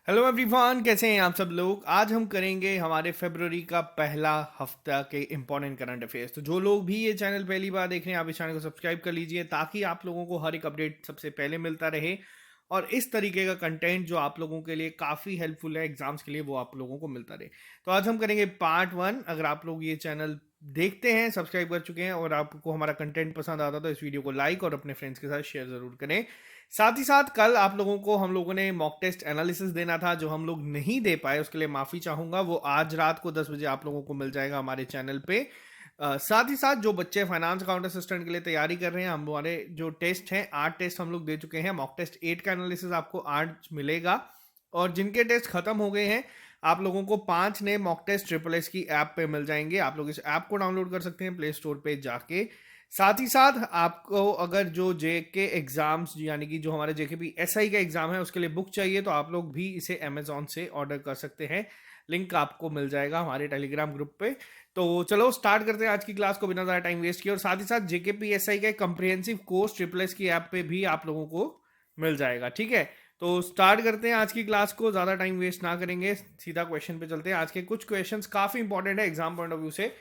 Hello everyone, कैसे हैं आप सब लोग। आज हम करेंगे हमारे फरवरी का पहला हफ्ता के इंपॉर्टेंट करंट अफेयर्स। तो जो लोग भी ये चैनल पहली बार देख रहे हैं, आप इस चैनल को सब्सक्राइब कर लीजिए ताकि आप लोगों को हर एक अपडेट सबसे पहले मिलता रहे। और इस तरीके का कंटेंट जो आप लोगों के लिए काफ़ी हेल्पफुल है एग्जाम्स के लिए, वो आप लोगों को मिलता रहे। तो आज हम करेंगे पार्ट 1। अगर आप लोग ये चैनल देखते हैं, सब्सक्राइब कर चुके हैं और आपको हमारा कंटेंट पसंद आता तो इस वीडियो को लाइक और अपने फ्रेंड्स के साथ शेयर ज़रूर करें। साथ ही साथ कल आप लोगों को हम लोगों ने मॉक टेस्ट एनालिसिस देना था, जो हम लोग नहीं दे पाए, उसके लिए माफ़ी चाहूँगा। वो आज रात को 10 बजे आप लोगों को मिल जाएगा हमारे चैनल पे। साथ ही साथ जो बच्चे फाइनेंस अकाउंट असिस्टेंट के लिए तैयारी कर रहे हैं, हमारे जो टेस्ट हैं 8 टेस्ट हम लोग दे चुके हैं। मॉक टेस्ट 8 का एनालिसिस आपको आज मिलेगा। और जिनके टेस्ट खत्म हो गए हैं, आप लोगों को 5 नए मॉक टेस्ट ट्रिपल एस की ऐप पे मिल जाएंगे। आप लोग इस ऐप को डाउनलोड कर सकते हैं प्ले स्टोर पे जाके। साथ ही साथ आपको अगर जो जेके एग्जाम्स यानी कि जो हमारे जेकेपी एसआई का एग्जाम है उसके लिए बुक चाहिए, तो आप लोग भी इसे अमेजोन से ऑर्डर कर सकते हैं। लिंक आपको मिल जाएगा हमारे टेलीग्राम ग्रुप पे। तो चलो स्टार्ट करते हैं आज की क्लास को बिना ज़्यादा टाइम वेस्ट किए। और साथ ही साथ जेकेपी एसआई का कंप्रिहेंसिव कोर्स ट्रिपल एस की ऐप पे भी आप लोगों को मिल जाएगा। ठीक है, तो स्टार्ट करते हैं आज की क्लास को, ज़्यादा टाइम वेस्ट ना करेंगे, सीधा क्वेश्चन पे चलते हैं। आज के कुछ क्वेश्चंस काफ़ी इंपॉर्टेंट है एग्जाम पॉइंट ऑफ व्यू से।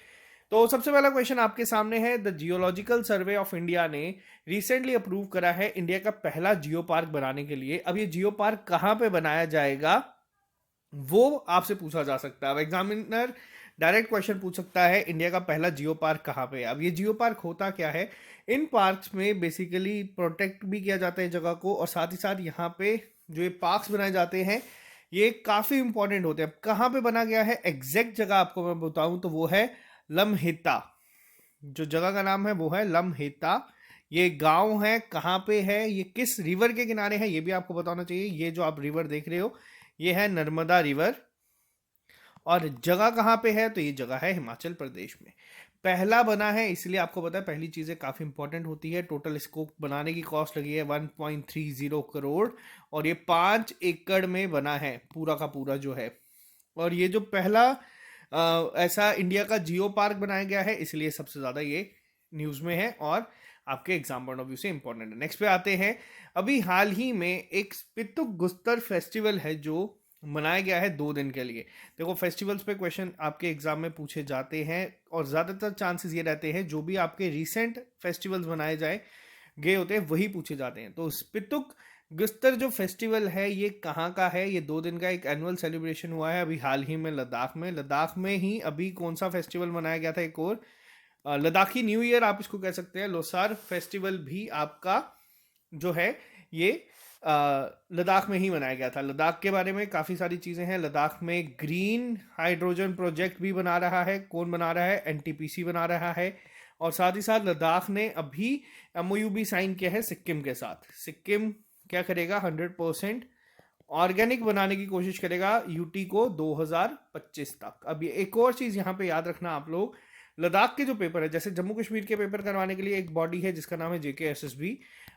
तो सबसे पहला क्वेश्चन आपके सामने है। The geological survey of India ने रिसेंटली अप्रूव करा है इंडिया का पहला जियो पार्क बनाने के लिए। अब ये जियो पार्क कहाँ पे बनाया जाएगा, वो आपसे पूछा जा सकता है। अब एग्जामिनर डायरेक्ट क्वेश्चन पूछ सकता है इंडिया का पहला जियो पार्क कहाँ पे है। अब ये जियो पार्क होता क्या है, इन पार्क्स में बेसिकली प्रोटेक्ट भी किया जाता है जगह को, और साथ ही साथ यहाँ पे जो ये पार्क्स बनाए जाते हैं ये काफ़ी इंपॉर्टेंट होते हैं। अब कहाँ पे बना गया है, एग्जैक्ट जगह आपको मैं बताऊं तो वो है लम्हेता। जो जगह का नाम है वो है लम्हेता। ये गांव है, कहाँ पे है, ये किस रिवर के किनारे है, ये भी आपको बताना चाहिए। ये जो आप रिवर देख रहे हो ये है नर्मदा रिवर। और जगह कहाँ पे है, तो ये जगह है हिमाचल प्रदेश में। पहला बना है, इसलिए आपको पता है पहली चीज़ें काफ़ी इंपॉर्टेंट होती है। टोटल इसको बनाने की कॉस्ट लगी है 1.30 करोड़, और ये 5 एकड़ में बना है पूरा का पूरा जो है। और ये जो पहला ऐसा इंडिया का जियो पार्क बनाया गया है, इसलिए सबसे ज़्यादा ये न्यूज़ में है और आपके एग्जाम पॉइंट ऑफ व्यू से इंपॉर्टेंट है। नेक्स्ट पे आते हैं। अभी हाल ही में एक स्पितुक गुस्तर फेस्टिवल है जो मनाया गया है 2 दिन के लिए। देखो, फेस्टिवल्स पे क्वेश्चन आपके एग्जाम में पूछे जाते हैं और ज़्यादातर चांसेस ये रहते हैं जो भी आपके रिसेंट फेस्टिवल्स बनाए जाए गए होते हैं वही पूछे जाते हैं। तो स्पितुक गुस्तर जो फेस्टिवल है ये कहाँ का है, ये 2 दिन का एक एनुअल सेलिब्रेशन हुआ है अभी हाल ही में लद्दाख में। लद्दाख में ही अभी कौन सा फेस्टिवल मनाया गया था, एक और लद्दाखी न्यू ईयर आप इसको कह सकते हैं। लोसार फेस्टिवल भी आपका जो है ये लद्दाख में ही मनाया गया था। लद्दाख के बारे में काफ़ी सारी चीज़ें हैं। लद्दाख में ग्रीन हाइड्रोजन प्रोजेक्ट भी बना रहा है। कौन बना रहा है, एनटीपीसी बना रहा है। और साथ ही साथ लद्दाख ने अभी एमओयू भी साइन किया है सिक्किम के साथ। सिक्किम क्या करेगा, 100% ऑर्गेनिक बनाने की कोशिश करेगा यूटी को 2025 तक। अब ये एक और चीज़ यहाँ पे याद रखना आप लोग, लद्दाख के जो पेपर है, जैसे जम्मू कश्मीर के पेपर करवाने के लिए एक बॉडी है जिसका नाम है JKSSB,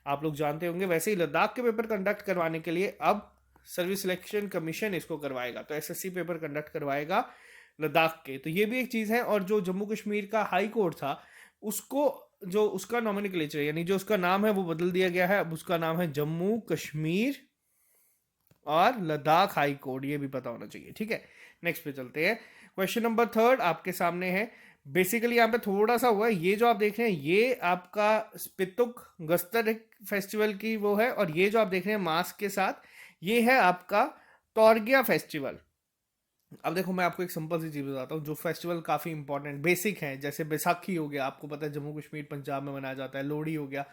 आप लोग जानते होंगे, वैसे ही लद्दाख के पेपर कंडक्ट करवाने के लिए अब सर्विस सिलेक्शन कमीशन इसको करवाएगा। तो SSC पेपर कंडक्ट करवाएगा लद्दाख के। तो ये भी एक चीज़ है। और जो जम्मू कश्मीर का हाई कोर्ट था उसको, जो उसका नॉमिनिक्लेचर यानी जो उसका नाम है वो बदल दिया गया है। अब उसका नाम है जम्मू कश्मीर और लद्दाख हाई कोर्ट, ये भी पता होना चाहिए। ठीक है, नेक्स्ट पे चलते हैं। क्वेश्चन नंबर 3 आपके सामने है। बेसिकली यहाँ पे थोड़ा सा हुआ है, ये जो आप देख रहे हैं ये आपका स्पितुक गस्तर फेस्टिवल की वो है, और ये जो आप देख रहे हैं मास्क के साथ ये है आपका टॉर्गिया फेस्टिवल। अब देखो, मैं आपको एक सिंपल सी चीज़ बताता हूँ जो फेस्टिवल काफ़ी इंपॉर्टेंट बेसिक है। जैसे बैसाखी हो गया, आपको पता है जम्मू कश्मीर पंजाब में मनाया जाता है। लोहड़ी हो गया,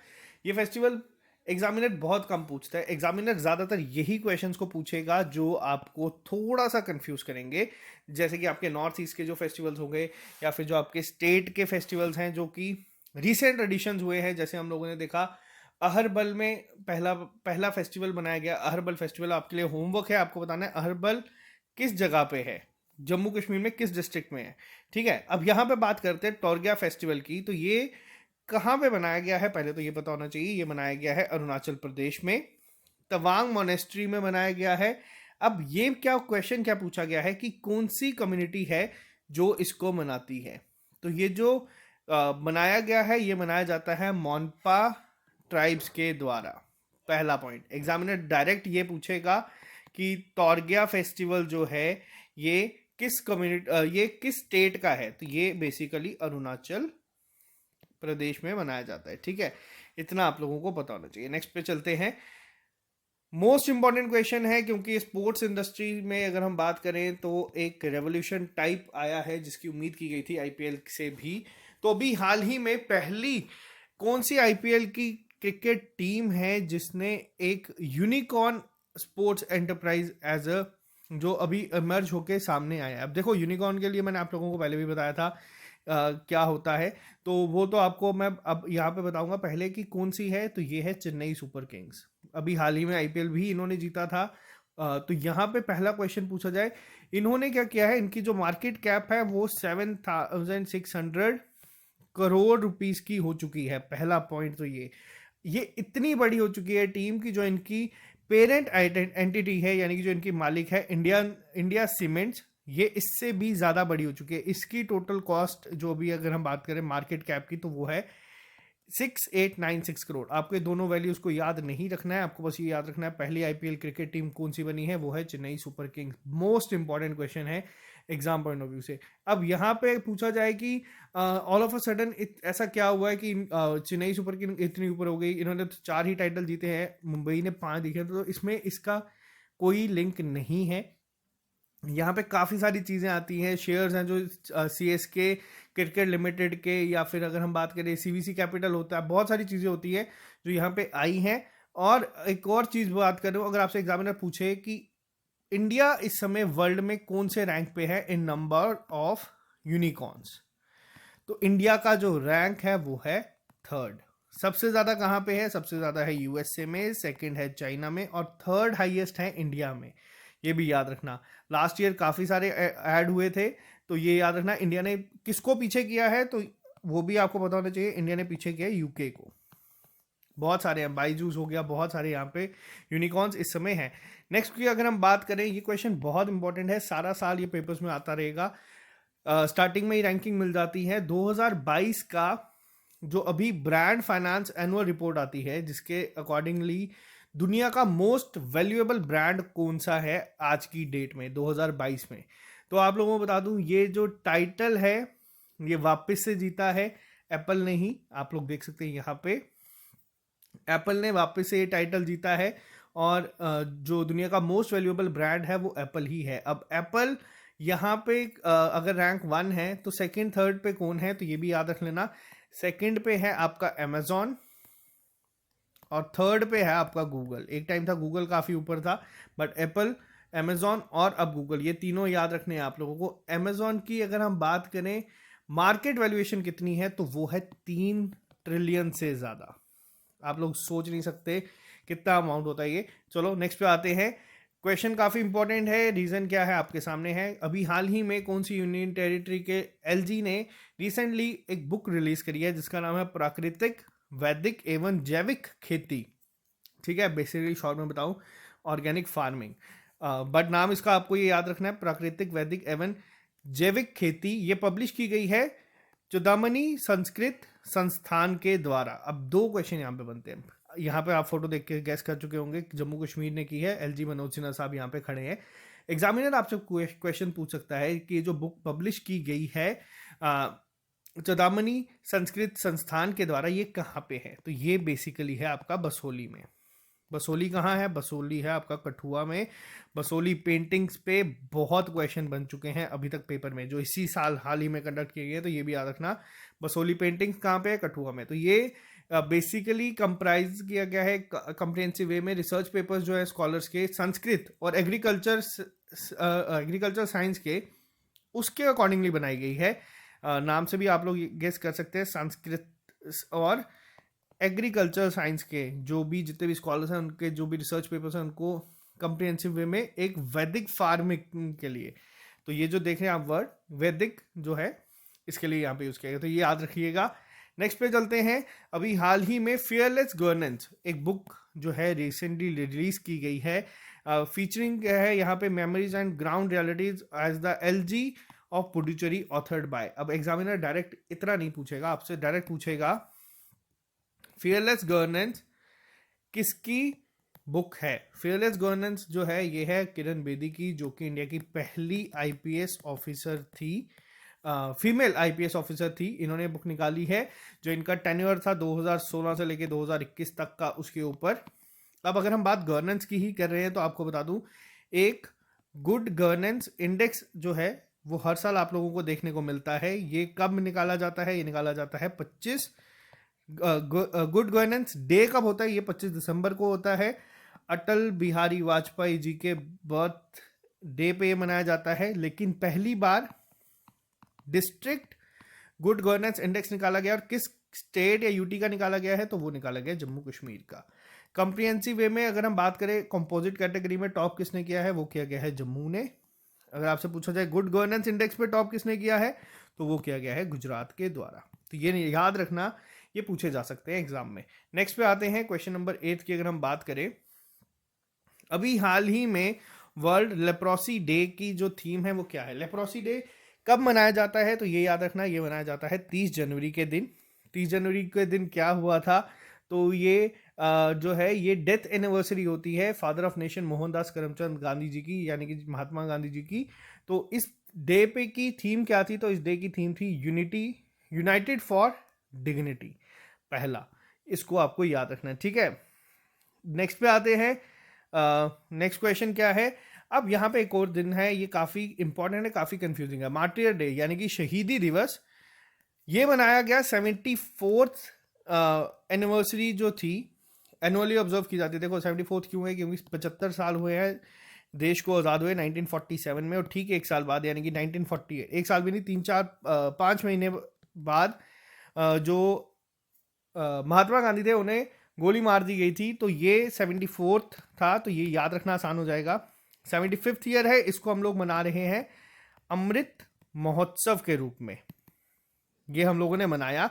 ये फेस्टिवल एग्जामिनर बहुत कम पूछता है। एग्जामिनर ज़्यादातर यही क्वेश्चंस को पूछेगा जो आपको थोड़ा सा कंफ्यूज करेंगे, जैसे कि आपके नॉर्थ ईस्ट के जो फेस्टिवल्स हो गए, या फिर जो आपके स्टेट के फेस्टिवल्स हैं जो कि रिसेंट एडिशंस हुए हैं। जैसे हम लोगों ने देखा अहरबल में पहला पहला फेस्टिवल बनाया गया, अहरबल फेस्टिवल। आपके लिए होमवर्क है, आपको बताना है अहरबल किस जगह पे है, जम्मू कश्मीर में किस डिस्ट्रिक्ट में है। ठीक है, अब यहाँ पे बात करते हैं टॉर्गिया फेस्टिवल की। तो ये कहाँ पे बनाया गया है, पहले तो ये पता होना चाहिए। ये बनाया गया है अरुणाचल प्रदेश में, तवांग मोनेस्ट्री में बनाया गया है। अब ये क्या क्वेश्चन क्या पूछा गया है कि कौन सी कम्युनिटी है जो इसको मनाती है। तो ये जो बनाया गया है ये मनाया जाता है मोनपा ट्राइब्स के द्वारा। पहला पॉइंट, एग्जामिनर डायरेक्ट ये पूछेगा कि तौरगिया फेस्टिवल जो है ये किस कम्युनिटी, ये किस स्टेट का है, तो ये बेसिकली अरुणाचल प्रदेश में मनाया जाता है। ठीक है, इतना आप लोगों को पता होना चाहिए। नेक्स्ट पे चलते हैं। मोस्ट इंपॉर्टेंट क्वेश्चन है, क्योंकि स्पोर्ट्स इंडस्ट्री में अगर हम बात करें तो एक रेवोल्यूशन टाइप आया है जिसकी उम्मीद की गई थी आईपीएल से भी। तो अभी हाल ही में पहली कौन सी आईपीएल की क्रिकेट टीम है जिसने एक unicorn sports enterprise as a जो अभी इमर्ज होके सामने आया है। अब देखो, यूनिकॉर्न के लिए मैंने आप लोगों को पहले भी बताया था क्या होता है, तो वो तो आपको मैं अब यहाँ पे बताऊंगा। पहले की कौन सी है, तो ये है चेन्नई सुपर किंग्स। अभी हाल ही में आईपीएल भी इन्होंने जीता था। तो यहाँ पे पहला क्वेश्चन पूछा जाए, इन्होंने क्या किया है, इनकी जो मार्केट कैप है वो 7,600 करोड़ रुपीस की हो चुकी है। पहला पॉइंट तो ये इतनी बड़ी हो चुकी है टीम की, जो इनकी पेरेंट एंटिटी है, यानी कि जो इनकी मालिक है इंडिया सीमेंट्स, ये इससे भी ज्यादा बड़ी हो चुकी है। इसकी टोटल कॉस्ट जो भी अगर हम बात करें मार्केट कैप की, तो वो है 6896 करोड़। आपको ये दोनों वैल्यूज को याद नहीं रखना है, आपको बस ये याद रखना है पहली आईपीएल क्रिकेट टीम कौन सी बनी है, वो है Chennai super Kings. Most important question है एग्जाम पॉइंट ऑफ व्यू से। अब यहाँ पे पूछा जाए कि ऑल ऑफ अ सडन ऐसा क्या हुआ है कि चेन्नई सुपर किंग्स इतनी ऊपर हो गई। इन्होंने तो 4 ही टाइटल जीते हैं, मुंबई ने 5 दिखे, तो इसमें इसका कोई लिंक नहीं है। यहाँ पे काफ़ी सारी चीज़ें आती हैं, शेयर्स हैं जो सीएसके क्रिकेट लिमिटेड के, या फिर अगर हम बात करें सीवीसी कैपिटल होता है, बहुत सारी चीज़ें होती है जो यहाँ पे आई हैं। और एक और चीज़ बात करूँ, अगर आपसे एग्जामिनर पूछे कि इंडिया इस समय वर्ल्ड में कौन से रैंक पे है इन नंबर ऑफ यूनिकॉर्न्स, तो इंडिया का जो रैंक है वो है 3rd। सबसे ज़्यादा कहाँ पे है, सबसे ज़्यादा है यूएसए में, सेकंड है चाइना में, और 3rd हाईएस्ट है इंडिया में। ये भी याद रखना। लास्ट ईयर काफ़ी सारे ऐड हुए थे, तो ये याद रखना इंडिया ने किसको पीछे किया है, तो वो भी आपको पता होना चाहिए। इंडिया ने पीछे किया है यूके को। बहुत सारे हैं, बाईजूस हो गया, बहुत सारे यहाँ पे यूनिकॉर्न्स इस समय हैं। नेक्स्ट की अगर हम बात करें, ये क्वेश्चन बहुत इंपॉर्टेंट है, सारा साल ये पेपर्स में आता रहेगा। स्टार्टिंग में ही रैंकिंग मिल जाती है। 2022 का जो अभी ब्रांड फाइनेंस एनुअल रिपोर्ट आती है, जिसके अकॉर्डिंगली दुनिया का मोस्ट वैल्यूएबल ब्रांड कौन सा है आज की डेट में 2022 में, तो आप लोगों को बता दूं ये जो टाइटल है ये वापस से जीता है एप्पल ने ही। आप लोग देख सकते हैं यहाँ पे एप्पल ने वापस से ये टाइटल जीता है, और जो दुनिया का मोस्ट वैल्यूएबल ब्रांड है वो एप्पल ही है। अब एप्पल यहाँ पे अगर रैंक 1 है, तो सेकंड थर्ड पे कौन है, तो ये भी याद रख लेना। सेकंड पे है आपका अमेजॉन, और थर्ड पे है आपका गूगल। एक टाइम था गूगल काफ़ी ऊपर था, बट एप्पल, अमेजॉन और अब गूगल, ये तीनों याद रखने हैं आप लोगों को। अमेजॉन की अगर हम बात करें मार्केट वैल्यूएशन कितनी है, तो वो है 3 ट्रिलियन से ज़्यादा। आप लोग सोच नहीं सकते कितना अमाउंट होता है ये। चलो नेक्स्ट पे आते हैं। क्वेश्चन काफ़ी इंपॉर्टेंट है, रीज़न क्या है आपके सामने है। अभी हाल ही में कौन सी यूनियन टेरिटरी के एलजी ने रिसेंटली एक बुक रिलीज करी है जिसका नाम है प्राकृतिक, वैदिक एवं जैविक खेती। ठीक है, बेसिकली शॉर्ट में बताऊं ऑर्गेनिक फार्मिंग, बट नाम इसका आपको ये याद रखना है, प्राकृतिक, वैदिक एवं जैविक खेती। ये पब्लिश की गई है चुदामनी संस्कृत संस्थान के द्वारा। अब 2 क्वेश्चन यहाँ पे बनते हैं। यहाँ पे आप फोटो देख के गैस कर चुके होंगे, जम्मू कश्मीर ने की है, एलजी मनोज सिन्हा साहब यहाँ पे खड़े हैं। एग्जामिनर आपसे क्वेश्चन पूछ सकता है कि जो बुक पब्लिश की गई है चुदामनी संस्कृत संस्थान के द्वारा, ये कहाँ पे है, तो ये बेसिकली है आपका बसोली में। बसोली कहाँ है, बसोली है आपका कठुआ में। बसोली पेंटिंग्स पे बहुत क्वेश्चन बन चुके हैं अभी तक पेपर में, जो इसी साल हाल ही में कंडक्ट किए गए, तो ये भी याद रखना। बसोली पेंटिंग्स कहाँ पे है, कठुआ में। तो ये बेसिकली कंप्राइज किया गया है कंप्रिहेंसिव वे में रिसर्च पेपर्स जो है स्कॉलर्स के संस्कृत और एग्रीकल्चर साइंस के, उसके अकॉर्डिंगली बनाई गई है। नाम से भी आप लोग गेस कर सकते हैं, संस्कृत और एग्रीकल्चर साइंस के जो भी जितने भी स्कॉलर्स हैं, उनके जो भी रिसर्च पेपर्स हैं, उनको कंप्रिहेंसिव वे में एक वैदिक फार्मिंग के लिए, तो ये जो देख रहे हैं आप वर्ड वैदिक जो है, इसके लिए यहाँ पे यूज किया गया, तो ये याद रखिएगा। नेक्स्ट पे चलते हैं। अभी हाल ही में फियरलेस गवर्नेंस एक बुक जो है रिसेंटली रिलीज की गई है, फीचरिंग है यहाँ पे memories and ground realities as the LG of Puducherry authored by. अब एग्जामिनर डायरेक्ट इतना नहीं पूछेगा आपसे, डायरेक्ट पूछेगा फियरलेस गवर्नेंस किसकी बुक है। फियरलेस गवर्नेंस जो है ये है किरण बेदी की, जो कि इंडिया की पहली आईपीएस ऑफिसर थी, फीमेल आईपीएस ऑफिसर थी। इन्होंने बुक निकाली है, जो इनका टेन्योर था 2016 से लेके 2021 तक का, उसके ऊपर। अब अगर हम बात गवर्नेंस की ही कर रहे हैं तो आपको बता दूं, एक गुड गवर्नेंस इंडेक्स जो है वो हर साल आप लोगों को देखने को मिलता है। ये कब निकाला जाता है? ये निकाला जाता है 25 गुड गवर्नेंस डे कब होता है? ये 25 दिसंबर को होता है। अटल बिहारी वाजपेयी जी के बर्थ डे पे ये मनाया जाता है। लेकिन पहली बार डिस्ट्रिक्ट गुड गवर्नेंस इंडेक्स निकाला गया, और किस स्टेट या यूटी का निकाला गया है? तो वो निकाला गया जम्मू कश्मीर का। कंप्रिहेंसिव वे में अगर हम बात करें कंपोजिट कैटेगरी में टॉप किसने किया है? वो किया गया है जम्मू ने। अगर आपसे पूछा जाए गुड गवर्नेंस इंडेक्स पे टॉप किसने किया है, तो वो किया गया है गुजरात के द्वारा। तो ये याद रखना, ये पूछे जा सकते हैं एग्जाम में। नेक्स्ट पे आते हैं क्वेश्चन नंबर 8 की। अगर हम बात करें, अभी हाल ही में वर्ल्ड लेप्रोसी डे की जो थीम है वो क्या है? लेप्रोसी डे कब मनाया जाता है? तो ये याद रखना, ये मनाया जाता है 30 जनवरी के दिन। 30 जनवरी के दिन क्या हुआ था? तो ये जो है ये डेथ एनिवर्सरी होती है father of nation Mohandas Karamchand Gandhi ji की, यानी कि महात्मा गांधी जी की। तो इस डे पे की थीम क्या थी? तो इस डे की थीम थी यूनिटी, यूनाइटेड फॉर डिग्निटी। पहला, इसको आपको याद रखना है, ठीक है। नेक्स्ट पे आते हैं। नेक्स्ट क्वेश्चन क्या है? अब यहाँ पे एक और दिन है, ये काफी इंपॉर्टेंट है, काफी कंफ्यूजिंग है। मार्टियर डे यानी कि शहीदी दिवस, ये मनाया गया 74th एनिवर्सरी जो थी, एनुअली ऑब्जर्व की जाती है। देखो 74th क्यों है? क्योंकि 75 साल हुए हैं देश को आज़ाद हुए 1947 में, और ठीक एक साल बाद यानी कि 1948, एक साल भी नहीं, 5 महीने बाद जो महात्मा गांधी थे उन्हें गोली मार दी गई थी। तो ये 74th था, तो ये याद रखना आसान हो जाएगा। 75th ईयर है, इसको हम लोग मना रहे हैं अमृत महोत्सव के रूप में, ये हम लोगों ने मनाया।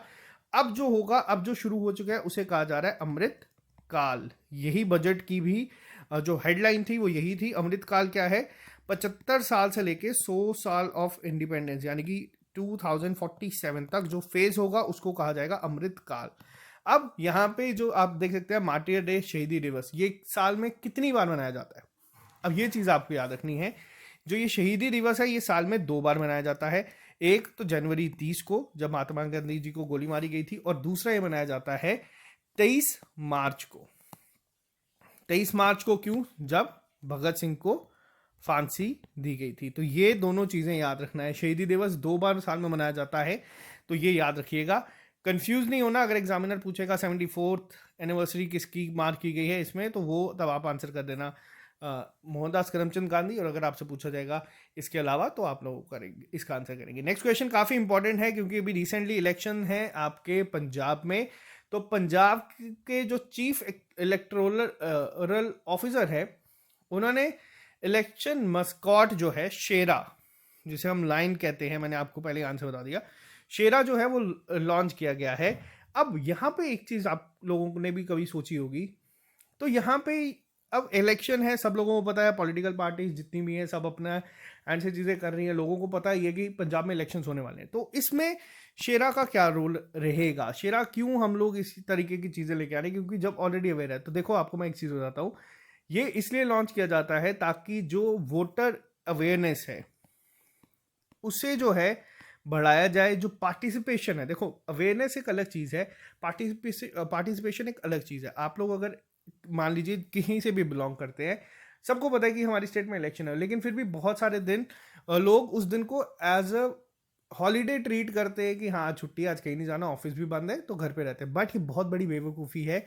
अब जो होगा, अब जो शुरू हो चुका है, उसे कहा जा रहा है अमृत काल। यही बजट की भी जो हेडलाइन थी वो यही थी। अमृत काल क्या है? 75 साल से लेके 100 साल ऑफ इंडिपेंडेंस यानी कि 2047 तक जो फेज होगा उसको कहा जाएगा अमृत काल। अब यहाँ पे जो आप देख सकते हैं मार्टियर डे, शहीदी दिवस, ये साल में कितनी बार मनाया जाता है? अब ये चीज आपको याद रखनी है, जो ये शहीदी दिवस है ये साल में 2 बार मनाया जाता है। एक तो जनवरी 30 को, जब महात्मा गांधी जी को गोली मारी गई थी, और दूसरा ये मनाया जाता है 23 मार्च को। 23 मार्च को क्यों? जब भगत सिंह को फांसी दी गई थी। तो ये दोनों चीजें याद रखना है। शहीदी दिवस 2 बार साल में मनाया जाता है, तो ये याद रखिएगा, कंफ्यूज नहीं होना। अगर एग्जामिनर पूछेगा 74th एनिवर्सरी किसकी मार्क की गई है इसमें, तो वो तब आप आंसर कर देना मोहनदास करमचंद गांधी। और अगर आपसे पूछा जाएगा इसके अलावा, तो आप लोग करेंगे, इसका आंसर करेंगे। नेक्स्ट क्वेश्चन काफी इंपॉर्टेंट है, क्योंकि अभी रिसेंटली इलेक्शन है आपके पंजाब में। तो पंजाब के जो चीफ इलेक्टोरल ऑफिसर है, उन्होंने इलेक्शन मस्कॉट जो है शेरा, जिसे हम लाइन कहते हैं, मैंने आपको पहले आंसर बता दिया, शेरा जो है वो लॉन्च किया गया है। अब यहाँ पे एक चीज आप लोगों ने भी कभी सोची होगी, तो यहाँ पे अब इलेक्शन है, सब लोगों को पता है, पॉलिटिकल पार्टीज जितनी भी हैं सब अपना ऐसी चीजें कर रही हैं, लोगों को पता है कि पंजाब में इलेक्शन होने वाले हैं। तो इसमें शेरा का क्या रोल रहेगा? शेरा क्यों हम लोग इस तरीके की चीजें लेके आ रहे हैं? क्योंकि जब ऑलरेडी अवेयर है, तो देखो आपको मैं एक चीज बताता हूँ, ये इसलिए लॉन्च किया जाता है ताकि जो वोटर अवेयरनेस है उसे जो है बढ़ाया जाए। जो पार्टिसिपेशन है, देखो अवेयरनेस एक अलग चीज है, पार्टिसिपेशन एक अलग चीज है। आप लोग अगर मान लीजिए कहीं से भी बिलोंग करते हैं, सबको पता है कि हमारी स्टेट में इलेक्शन है, लेकिन फिर भी बहुत सारे दिन लोग उस दिन को एज अ हॉलीडे ट्रीट करते हैं कि हाँ छुट्टी, आज कहीं नहीं जाना, ऑफिस भी बंद है, तो घर पे रहते हैं। बट ये बहुत बड़ी बेवकूफ़ी है।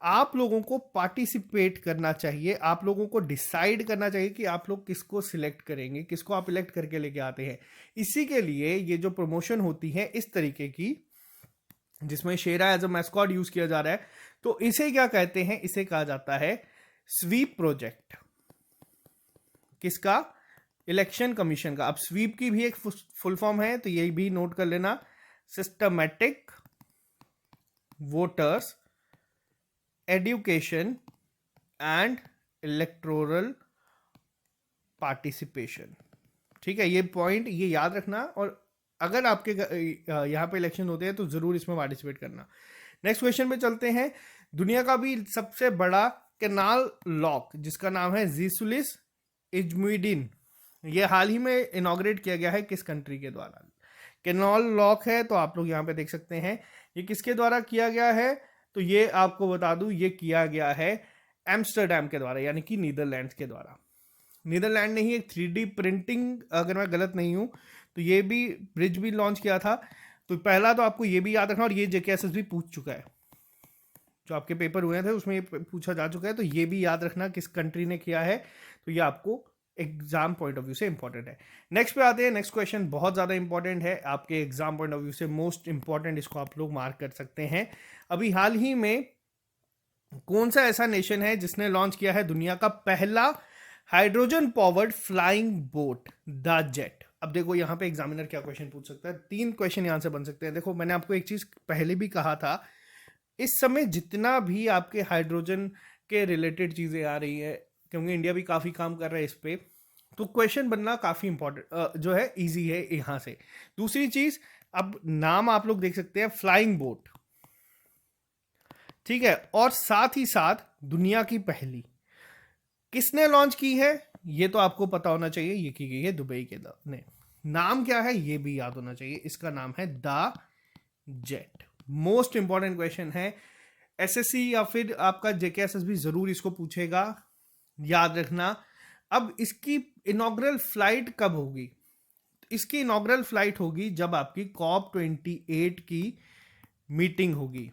आप लोगों को पार्टिसिपेट करना चाहिए, आप लोगों को डिसाइड करना चाहिए कि आप लोग किसको सिलेक्ट करेंगे, किसको आप इलेक्ट करके लेके आते हैं। इसी के लिए ये जो प्रमोशन होती है इस तरीके की, जिसमें शेरा एज अ मैस्कॉट यूज किया जा रहा है, तो इसे क्या कहते हैं? इसे कहा जाता है स्वीप प्रोजेक्ट। किसका? इलेक्शन कमीशन का। अब स्वीप की भी एक फुल फॉर्म है, तो ये भी नोट कर लेना, systematic voters education and electoral participation. ठीक है, ये पॉइंट ये याद रखना, और अगर आपके यहाँ पे इलेक्शन होते हैं तो जरूर इसमें पार्टिसिपेट करना। नेक्स्ट क्वेश्चन पे चलते हैं। दुनिया का भी सबसे बड़ा कैनाल लॉक जिसका नाम है जीसुलिस इजमुइडिन, ये हाल ही में इनॉग्रेट किया गया है किस कंट्री के द्वारा? कैनाल लॉक है, तो आप लोग यहाँ पे देख सकते हैं ये किसके द्वारा किया गया है, तो ये आपको बता दूं ये किया गया है एम्स्टरडैम के द्वारा, यानी कि नीदरलैंड्स के द्वारा। नीदरलैंड ने ही एक 3D प्रिंटिंग, अगर मैं गलत नहीं हूं तो ये भी ब्रिज भी लॉन्च किया था। तो पहला तो आपको ये भी याद रखना, और ये जेकेएसएस भी पूछ चुका है, जो आपके पेपर हुए थे उसमें ये पूछा जा चुका है, तो ये भी याद रखना किस कंट्री ने किया है, तो ये आपको एग्जाम पॉइंट ऑफ व्यू से इंपॉर्टेंट है। नेक्स्ट पे आते हैं, नेक्स्ट क्वेश्चन बहुत ज्यादा इंपॉर्टेंट है आपके एग्जाम पॉइंट ऑफ व्यू से, मोस्ट इंपॉर्टेंट, इसको आप लोग मार्क कर सकते हैं। अभी हाल ही में कौन सा ऐसा नेशन है जिसने लॉन्च किया है दुनिया का पहला hydrogen powered flying boat, the jet? अब देखो यहाँ पे एग्जामिनर क्या क्वेश्चन पूछ सकता है, 3 क्वेश्चन यहां से बन सकते हैं। देखो मैंने आपको एक चीज पहले भी कहा था, इस समय जितना भी आपके हाइड्रोजन के रिलेटेड चीजें आ रही है, क्योंकि इंडिया भी काफी काम कर रहा है इस पे, तो क्वेश्चन बनना काफी इंपॉर्टेंट जो है इजी है यहां से। दूसरी चीज, अब नाम आप लोग देख सकते हैं फ्लाइंग बोट, ठीक है, और साथ ही साथ दुनिया की पहली किसने लॉन्च की है ये तो आपको पता होना चाहिए, ये की गई है दुबई के ने। नाम क्या है ये भी याद होना चाहिए, इसका नाम है the jet. Most important question है, एसएससी या फिर आपका जेकेएसएस भी जरूर इसको पूछेगा, याद रखना। अब इसकी इनॉग्रल फ्लाइट कब होगी? इसकी इनॉग्रल फ्लाइट होगी जब आपकी COP28 की मीटिंग होगी,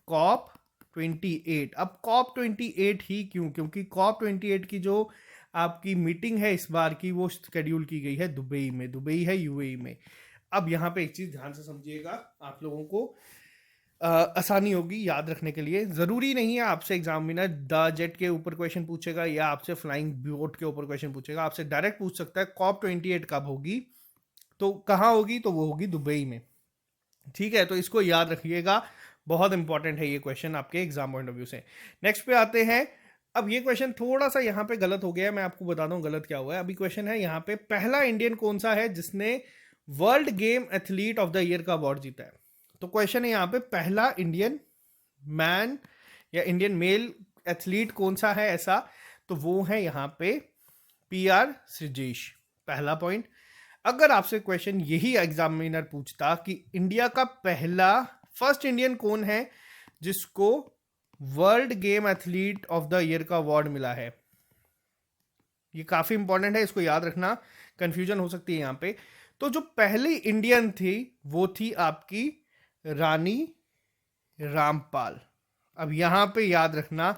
COP28। अब COP28 ही क्यों? क्योंकि COP28 की जो आपकी मीटिंग है इस बार की, वो शेड्यूल की गई है दुबई में, दुबई है यूएई में। अब यहाँ पे एक चीज ध्यान से समझिएगा, आप लोगों को आसानी होगी याद रखने के लिए। जरूरी नहीं है आपसे एग्जामिनर द जेट के ऊपर क्वेश्चन पूछेगा या आपसे फ्लाइंग बोट के ऊपर क्वेश्चन पूछेगा, आपसे डायरेक्ट पूछ सकता है COP28 कब होगी, तो कहाँ होगी, तो वो होगी दुबई में, ठीक है। तो इसको याद रखिएगा, बहुत इंपॉर्टेंट है ये क्वेश्चन आपके एग्जाम पॉइंट ऑफ व्यू से। नेक्स्ट पे आते हैं, अब ये क्वेश्चन थोड़ा सा यहाँ पे गलत हो गया है, मैं आपको बताता हूँ गलत क्या हुआ है। अभी क्वेश्चन है यहाँ पे, पहला इंडियन कौन सा है जिसने world game athlete of the year का अवार्ड जीता है? तो क्वेश्चन है यहाँ पे, पहला इंडियन मैन या इंडियन मेल एथलीट कौन सा है ऐसा, तो वो है यहाँ पे PR श्रीजेश, पहला पॉइंट। अगर आपसे क्वेश्चन यही एग्जामिनर पूछता कि इंडिया का पहला फर्स्ट इंडियन कौन है जिसको world game athlete of the year का अवार्ड मिला है, ये काफी इंपॉर्टेंट है, इसको याद रखना, कंफ्यूजन हो सकती है यहाँ पे। तो जो पहली इंडियन थी वो थी आपकी रानी रामपाल। अब यहां पे याद रखना,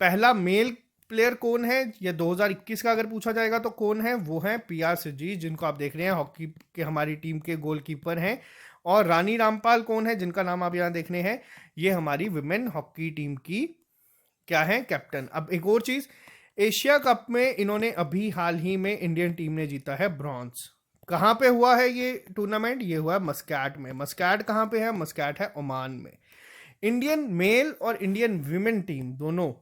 पहला मेल प्लेयर कौन है, या 2021 का अगर पूछा जाएगा तो कौन है, वो है PR सिरजी, जिनको आप देख रहे हैं हॉकी के हमारी टीम के गोलकीपर हैं। और रानी रामपाल कौन है, जिनका नाम आप यहां देख रहे हैं, ये हमारी विमेन हॉकी टीम की क्या है, कैप्टन। अब एक और चीज, एशिया कप में इन्होंने अभी हाल ही में इंडियन टीम ने जीता है ब्रॉन्ज। कहां पे हुआ है ये टूर्नामेंट? ये हुआ है मस्कैट में। मस्कैट कहां पे है? मस्कैट है ओमान में। इंडियन मेल और इंडियन विमेन टीम दोनों,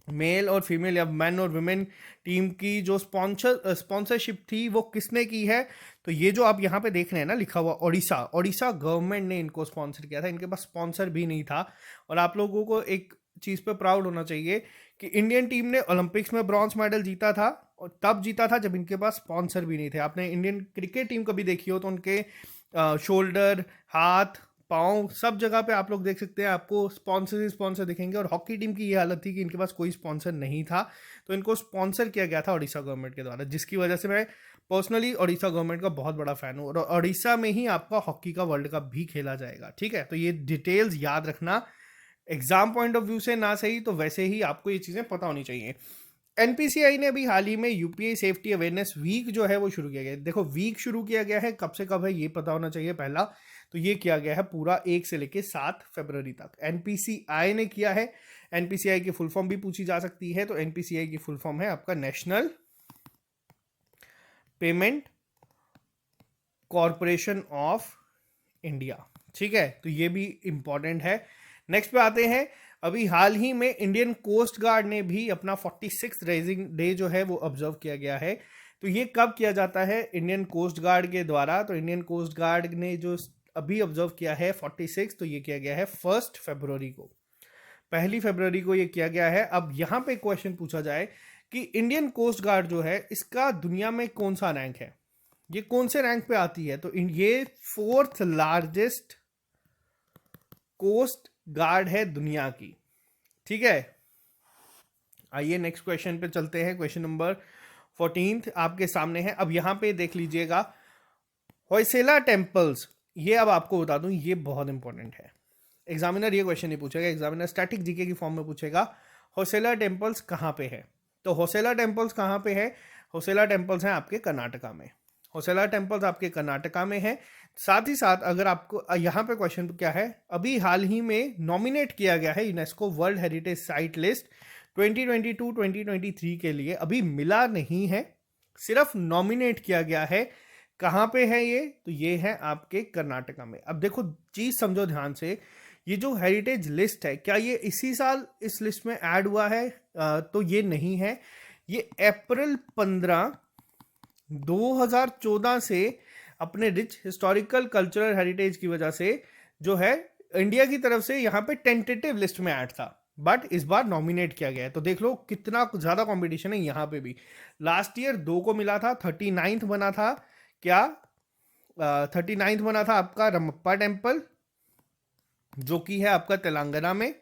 मेल और फीमेल या मैन और विमेन टीम की जो स्पॉन्सरशिप थी वो किसने की है? तो ये जो आप यहाँ पे देख रहे हैं ना लिखा हुआ, ओडिशा गवर्नमेंट ने इनको स्पॉन्सर किया था, इनके पास स्पॉन्सर भी नहीं था। और आप लोगों को एक चीज पे प्राउड होना चाहिए कि इंडियन टीम ने ओलंपिक्स में ब्रॉन्ज मेडल जीता था, और तब जीता था जब इनके पास स्पॉन्सर भी नहीं थे। आपने इंडियन क्रिकेट टीम कभी देखी हो तो उनके शोल्डर, हाथ, पाँव, सब जगह पे आप लोग देख सकते हैं, आपको स्पॉन्सर दिखेंगे। और हॉकी टीम की ये हालत थी कि इनके पास कोई स्पॉन्सर नहीं था, तो इनको स्पॉन्सर किया गया था ओडिशा गवर्नमेंट के द्वारा, जिसकी वजह से मैं पर्सनली ओडिशा गवर्नमेंट का बहुत बड़ा फैन हूँ। और ओडिशा में ही आपका हॉकी का वर्ल्ड कप भी खेला जाएगा, ठीक है। तो ये डिटेल्स याद रखना, एग्जाम पॉइंट ऑफ व्यू से ना सही तो वैसे ही आपको ये चीजें पता होनी चाहिए। एनपीसीआई ने अभी हाल ही में यूपीआई सेफ्टी अवेयरनेस वीक जो है वो शुरू किया गया है। देखो वीक शुरू किया गया है, कब से कब है ये पता होना चाहिए पहला, तो ये किया गया है पूरा 1 से लेके 7 फरवरी तक एनपीसीआई ने किया है। एनपीसीआई की फुल फॉर्म भी पूछी जा सकती है, तो एनपीसीआई की फुल फॉर्म है आपका national payment corporation of India, ठीक है। तो ये भी इंपॉर्टेंट है। नेक्स्ट पे आते हैं, अभी हाल ही में इंडियन कोस्ट गार्ड ने भी अपना 46 रेजिंग डे जो है वो ऑब्जर्व किया गया है। तो ये कब किया जाता है इंडियन कोस्ट गार्ड के द्वारा? तो इंडियन कोस्ट गार्ड ने जो अभी ऑब्जर्व किया है 46, तो ये किया गया है 1 फरवरी को। 1 फरवरी को ये किया गया है। अब यहाँ पे क्वेश्चन पूछा जाए कि इंडियन कोस्ट गार्ड जो है इसका दुनिया में कौन सा रैंक है, ये कौन से रैंक पे आती है? तो ये 4th लार्जेस्ट कोस्ट गार्ड है दुनिया की। ठीक है, आइए नेक्स्ट क्वेश्चन पे चलते हैं। क्वेश्चन नंबर 14 आपके सामने है। अब यहाँ पे देख लीजिएगा, होयसला टेम्पल्स, ये अब आपको बता दूं ये बहुत इंपॉर्टेंट है। एग्जामिनर ये क्वेश्चन नहीं पूछेगा, एग्जामिनर स्टैटिक जीके की फॉर्म में पूछेगा होयसला टेम्पल्स कहाँ पे है। तो होयसला टेम्पल्स कहाँ पे है? होयसला टेम्पल्स हैं आपके कर्नाटका में। होयसला टेम्पल्स आपके कर्नाटका में है। साथ ही साथ अगर आपको यहाँ पे क्वेश्चन क्या है, अभी हाल ही में नॉमिनेट किया गया है UNESCO world heritage site list 2022-2023 के लिए, अभी मिला नहीं है, सिर्फ नॉमिनेट किया गया है। कहाँ पे है ये? तो ये है आपके कर्नाटका में। अब देखो चीज समझो ध्यान से, ये जो हेरिटेज लिस्ट है क्या ये इसी साल इस लिस्ट में ऐड हुआ है? तो ये नहीं है, ये अप्रैल 15, 2014 से अपने रिच हिस्टोरिकल कल्चरल हेरिटेज की वजह से जो है इंडिया की तरफ से यहाँ पे टेंटेटिव लिस्ट में ऐड था, बट इस बार नॉमिनेट किया गया है। तो देख लो कितना ज्यादा कंपटीशन है यहाँ पे भी। लास्ट ईयर 2 को मिला था, 39th बना था क्या, 39th बना था आपका रमप्पा टेम्पल जो कि है आपका तेलंगाना में,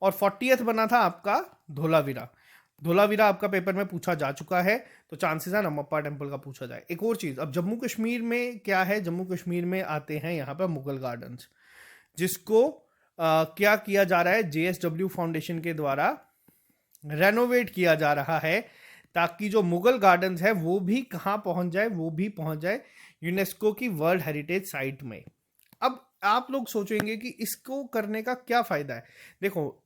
और 40th बना था आपका धोलावीरा। धोलावीरा आपका पेपर में पूछा जा चुका है, तो चांसेस है रमप्पा टेम्पल का पूछा जाए। एक और चीज, अब जम्मू कश्मीर में क्या है, जम्मू कश्मीर में आते हैं यहाँ पर मुगल गार्डन्स, जिसको क्या किया जा रहा है, JSW फाउंडेशन के द्वारा रेनोवेट किया जा रहा है, ताकि जो मुगल गार्डन्स है वो भी कहाँ पहुंच जाए, वो भी पहुंच जाए यूनेस्को की वर्ल्ड हेरिटेज साइट में। अब आप लोग सोचेंगे कि इसको करने का क्या फायदा है। देखो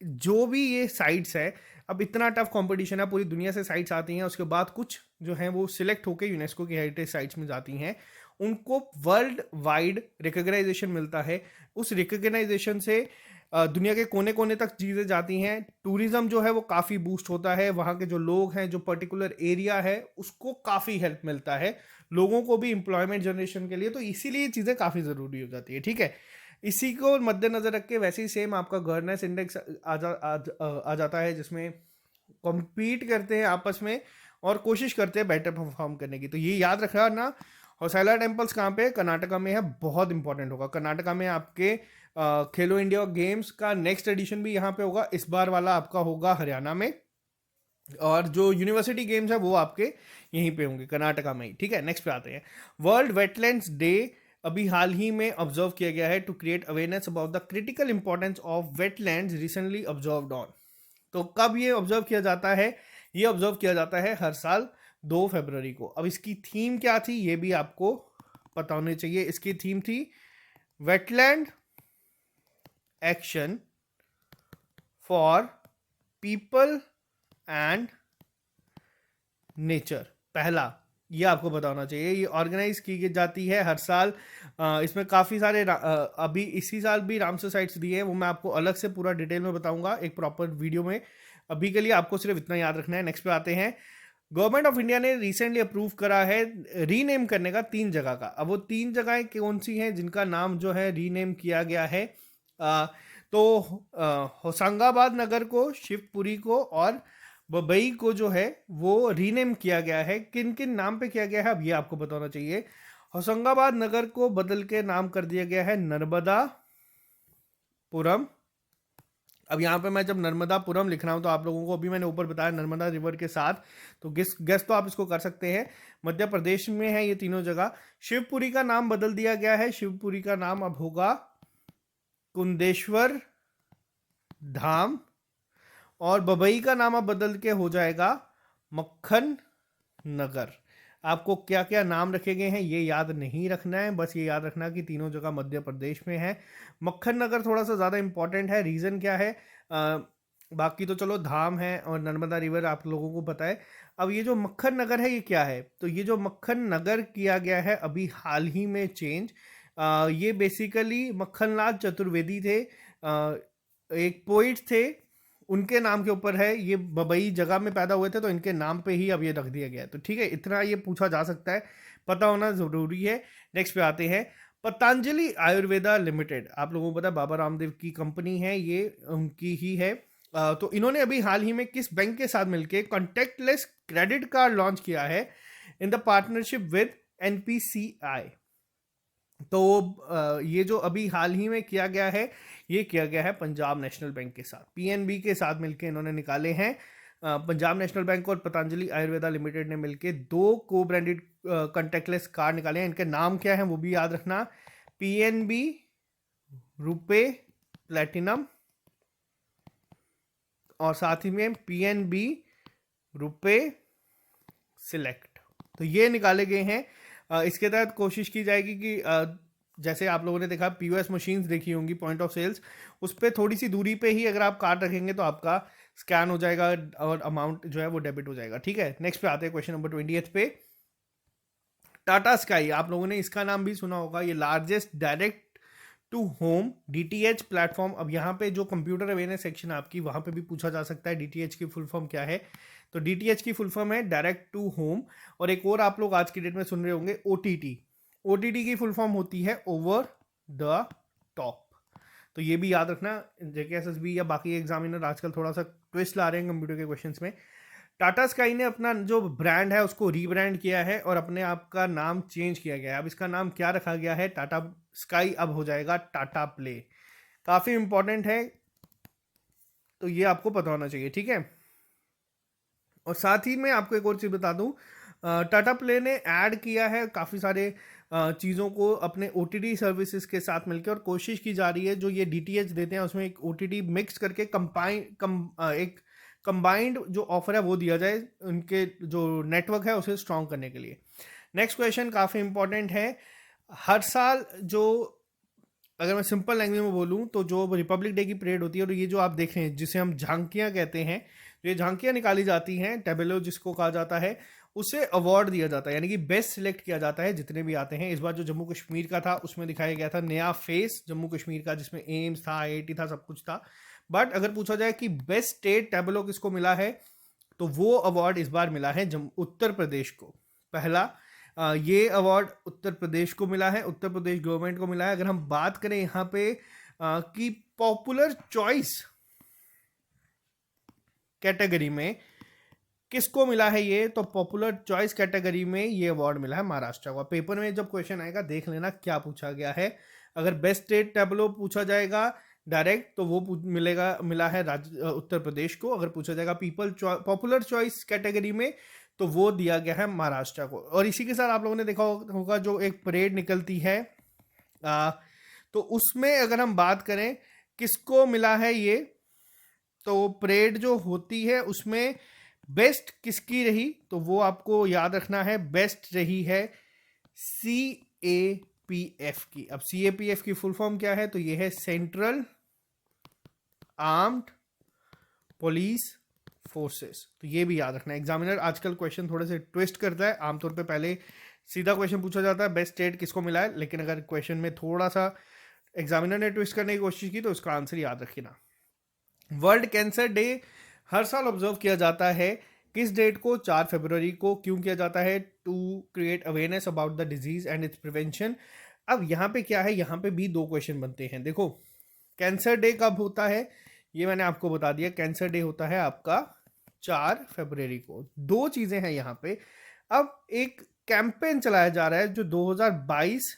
जो भी ये साइट्स है, अब इतना टफ कंपटीशन है, पूरी दुनिया से साइट्स आती हैं, उसके बाद कुछ जो हैं वो सिलेक्ट होकर यूनेस्को की हेरिटेज साइट्स में जाती हैं, उनको वर्ल्ड वाइड रिकॉग्नाइजेशन मिलता है। उस रिकॉग्नाइजेशन से दुनिया के कोने कोने तक चीज़ें जाती हैं, टूरिज्म जो है वो काफ़ी बूस्ट होता है, वहाँ के जो लोग हैं, जो पर्टिकुलर एरिया है उसको काफ़ी हेल्प मिलता है, लोगों को भी एम्प्लॉयमेंट जनरेशन के लिए, तो इसीलिए चीज़ें काफ़ी ज़रूरी हो जाती है। ठीक है, इसी को मद्देनजर रख के वैसे ही सेम आपका गवर्नेंस इंडेक्स आ जाता है, जिसमें कॉम्पीट करते हैं आपस में और कोशिश करते हैं बेटर परफॉर्म करने की। तो ये याद रखना ना, होयसला टेम्पल्स कहाँ पे? कर्नाटका में है, बहुत इंपॉर्टेंट होगा। कर्नाटका में आपके खेलो इंडिया गेम्स का नेक्स्ट एडिशन भी यहाँ पे होगा, इस बार वाला आपका होगा हरियाणा में, और जो यूनिवर्सिटी गेम्स है वो आपके यहीं पे होंगे कर्नाटका में ही। ठीक है, नेक्स्ट पे आते हैं। वर्ल्ड वेटलैंड्स डे अभी हाल ही में ऑब्जर्व किया गया है to create awareness about the critical importance of wetlands recently observed on. तो कब ये ऑब्जर्व किया जाता है? ये ऑब्जर्व किया जाता है हर साल 2 फरवरी को। अब इसकी थीम क्या थी ये भी आपको पता होनी चाहिए। इसकी थीम थी wetland action for people and nature. पहला ये आपको पता होना चाहिए। ये ऑर्गेनाइज की जाती है हर साल। इसमें काफ़ी सारे अभी इसी साल भी रामसर साइट्स दिए हैं, वो मैं आपको अलग से पूरा डिटेल में बताऊंगा एक प्रॉपर वीडियो में। अभी के लिए आपको सिर्फ इतना याद रखना है। नेक्स्ट पे आते हैं। गवर्नमेंट ऑफ इंडिया ने रिसेंटली अप्रूव करा है रीनेम करने का 3 जगह का। अब वो 3 जगहें कौन सी हैं जिनका नाम जो है रीनेम किया गया है? तो होशंगाबाद नगर को, शिवपुरी को और बबई को जो है वो रीनेम किया गया है। किन किन नाम पे किया गया है अब ये आपको बताना चाहिए। होशंगाबाद नगर को बदल के नाम कर दिया गया है नर्मदापुरम। अब यहाँ पे मैं जब नर्मदापुरम लिख रहा हूँ तो आप लोगों को अभी मैंने ऊपर बताया नर्मदा रिवर के साथ, तो गेस तो आप इसको कर सकते हैं। मध्य प्रदेश में है ये तीनों जगह। शिवपुरी का नाम बदल दिया गया है, शिवपुरी का नाम अब होगा कुंदेश्वर धाम, और बबई का नाम अब बदल के हो जाएगा मक्खन नगर। आपको क्या क्या नाम रखे गए हैं ये याद नहीं रखना है, बस ये याद रखना कि तीनों जगह मध्य प्रदेश में है। मक्खन नगर थोड़ा सा ज़्यादा इंपॉर्टेंट है, रीज़न क्या है? बाकी तो चलो धाम है और नर्मदा रिवर आप लोगों को पता है। अब ये जो मक्खन नगर है ये क्या है? तो ये जो मक्खन नगर किया गया है अभी हाल ही में चेंज, ये बेसिकली मक्खन लाल चतुर्वेदी थे, एक पोइट थे, उनके नाम के ऊपर है। ये बबई जगह में पैदा हुए थे तो इनके नाम पे ही अब ये रख दिया गया है। तो ठीक है, इतना ये पूछा जा सकता है, पता होना ज़रूरी है। नेक्स्ट पे आते हैं। पतंजलि आयुर्वेदा लिमिटेड, आप लोगों को पता है बाबा रामदेव की कंपनी है, ये उनकी ही है। तो इन्होंने अभी हाल ही में किस बैंक के साथ मिलके कॉन्टेक्टलेस क्रेडिट कार्ड लॉन्च किया है in the partnership with NPCI. तो ये जो अभी हाल ही में किया गया है, ये किया गया है पंजाब नेशनल बैंक के साथ, पीएनबी के साथ मिलके इन्होंने निकाले हैं। पंजाब नेशनल बैंक और पतंजलि आयुर्वेदा लिमिटेड ने मिलके 2 को ब्रांडेड कॉन्टेक्टलेस कार्ड निकाले हैं। इनके नाम क्या है वो भी याद रखना, पीएनबी रुपे प्लेटिनम और साथ ही में पीएनबी रुपे सिलेक्ट। तो ये निकाले गए हैं। इसके तहत कोशिश की जाएगी कि जैसे आप लोगों ने देखा पीओएस मशीन्स देखी होंगी, पॉइंट ऑफ सेल्स, उस पर थोड़ी सी दूरी पे ही अगर आप कार्ड रखेंगे तो आपका स्कैन हो जाएगा और अमाउंट जो है वो डेबिट हो जाएगा। ठीक है, नेक्स्ट पे आते हैं क्वेश्चन नंबर 28 पे। टाटा स्काई, आप लोगों ने इसका नाम भी सुना होगा, ये largest direct to home DTH platform. अब यहाँ पे जो कंप्यूटर अवेयरनेस सेक्शन आपकी, वहाँ पे भी पूछा जा सकता है डीटीएच की फुल फॉर्म क्या है। तो डीटीएच की फुल फॉर्म है डायरेक्ट टू होम। और एक और आप लोग आज की डेट में सुन रहे होंगे ओटीटी। ओटीटी की फुल फॉर्म होती है ओवर द टॉप। तो ये भी याद रखना, जेकेएसएसबी या बाकी एग्जामिनर आजकल थोड़ा सा ट्विस्ट ला रहे हैं कंप्यूटर के क्वेश्चंस में। टाटा स्काई ने अपना जो ब्रांड है उसको रीब्रांड किया है और अपने आप का नाम चेंज किया गया है। अब इसका नाम क्या रखा गया है, टाटा स्काई अब हो जाएगा टाटा प्ले। काफ़ी इंपॉर्टेंट है, तो ये आपको पता होना चाहिए। ठीक है, और साथ ही में आपको एक और चीज़ बता दूं, टाटा प्ले ने ऐड किया है काफ़ी सारे चीज़ों को अपने ओटीटी सर्विसेज के साथ मिलकर, और कोशिश की जा रही है जो ये डीटीएच देते हैं उसमें एक ओटीटी मिक्स करके एक कंबाइंड जो ऑफर है वो दिया जाए उनके जो नेटवर्क है उसे स्ट्रॉन्ग करने के लिए। नेक्स्ट क्वेश्चन काफ़ी इंपॉर्टेंट है। हर साल जो, अगर मैं सिंपल लैंग्वेज में बोलूँ तो जो रिपब्लिक डे की परेड होती है, और ये जो आप देख रहे हैं जिसे हम झांकियाँ कहते हैं, ये झांकियाँ निकाली जाती हैं, टेबलो जिसको कहा जाता है, उसे अवार्ड दिया जाता है, यानी कि बेस्ट सिलेक्ट किया जाता है जितने भी आते हैं। इस बार जो जम्मू कश्मीर का था उसमें दिखाया गया था नया फेस जम्मू कश्मीर का, जिसमें एम्स था, आईआईटी था, सब कुछ था। बट अगर पूछा जाए कि बेस्ट स्टेट टेबलो किसको मिला है, तो वो अवार्ड इस बार मिला है उत्तर प्रदेश को। पहला ये अवार्ड उत्तर प्रदेश को मिला है, उत्तर प्रदेश गवर्नमेंट को मिला है। अगर हम बात करें यहाँ पे कि पॉपुलर चॉइस कैटेगरी में किसको मिला है ये, तो पॉपुलर चॉइस कैटेगरी में ये अवार्ड मिला है महाराष्ट्र को। पेपर में जब क्वेश्चन आएगा देख लेना क्या पूछा गया है। अगर बेस्ट स्टेट टेबलो पूछा जाएगा डायरेक्ट तो वो मिला है उत्तर प्रदेश को। अगर पूछा जाएगा पॉपुलर चॉइस कैटेगरी में तो वो दिया गया है महाराष्ट्र को। और इसी के साथ आप लोगों ने देखा होगा जो एक परेड निकलती है, तो उसमें अगर हम बात करें किसको मिला है ये, तो परेड जो होती है उसमें बेस्ट किसकी रही, तो वो आपको याद रखना है, बेस्ट रही है सीएपीएफ की। अब सीएपीएफ की फुल फॉर्म क्या है, तो ये है सेंट्रल आर्म्ड पुलिस फोर्सेस। तो ये भी याद रखना है। एग्जामिनर आजकल क्वेश्चन थोड़े से ट्विस्ट करता है, आमतौर पे पहले सीधा क्वेश्चन पूछा जाता है बेस्ट स्टेट किसको मिला है, लेकिन अगर क्वेश्चन में थोड़ा सा एग्जामिनर ने ट्विस्ट करने की कोशिश की तो उसका आंसर याद रखना। वर्ल्ड कैंसर डे हर साल ऑब्जर्व किया जाता है किस डेट को, 4 फरवरी को। क्यों किया जाता है, to create awareness about the disease and its prevention. अब यहाँ पे क्या है, यहाँ पे भी 2 क्वेश्चन बनते हैं। देखो कैंसर डे कब होता है, ये मैंने आपको बता दिया, कैंसर डे होता है आपका 4 फरवरी को। 2 चीजें हैं यहाँ पे। अब एक कैंपेन चलाया जा रहा है जो 2022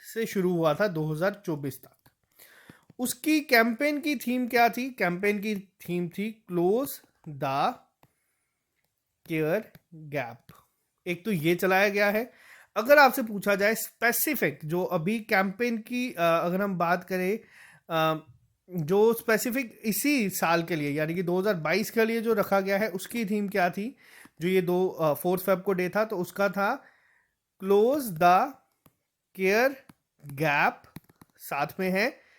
से शुरू हुआ था 2024 तक। उसकी कैंपेन की थीम क्या थी, कैंपेन की थीम थी क्लोज द केयर गैप। एक तो ये चलाया गया है। अगर आपसे पूछा जाए स्पेसिफिक जो अभी कैंपेन की अगर हम बात करें जो स्पेसिफिक इसी साल के लिए यानी कि 2022 के लिए जो रखा गया है उसकी थीम क्या थी, जो ये 4 फेब को डे था, तो उसका था क्लोज द केयर गैप, साथ में है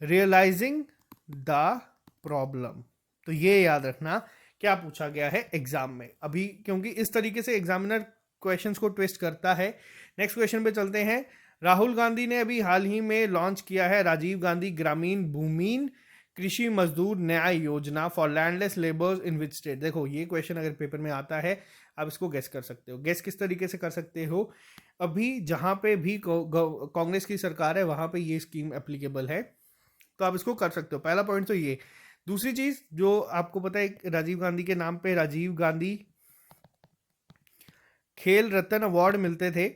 रियलाइजिंग द प्रॉब्लम। तो ये याद रखना क्या पूछा गया है एग्जाम में अभी, क्योंकि इस तरीके से एग्जामिनर क्वेश्चंस को ट्विस्ट करता है। नेक्स्ट क्वेश्चन पे चलते हैं। राहुल गांधी ने अभी हाल ही में लॉन्च किया है राजीव गांधी ग्रामीण भूमिहीन कृषि मजदूर न्याय योजना for landless labours in which state. देखो ये क्वेश्चन अगर पेपर में आता है आप इसको गेस कर सकते हो। गेस किस तरीके से कर सकते हो, अभी जहाँ पे भी कांग्रेस की सरकार है वहाँ पे ये स्कीम एप्लीकेबल है, तो आप इसको कर सकते हो। पहला पॉइंट तो ये। दूसरी चीज जो आपको पता है, राजीव गांधी के नाम पे राजीव गांधी खेल रत्न अवार्ड मिलते थे,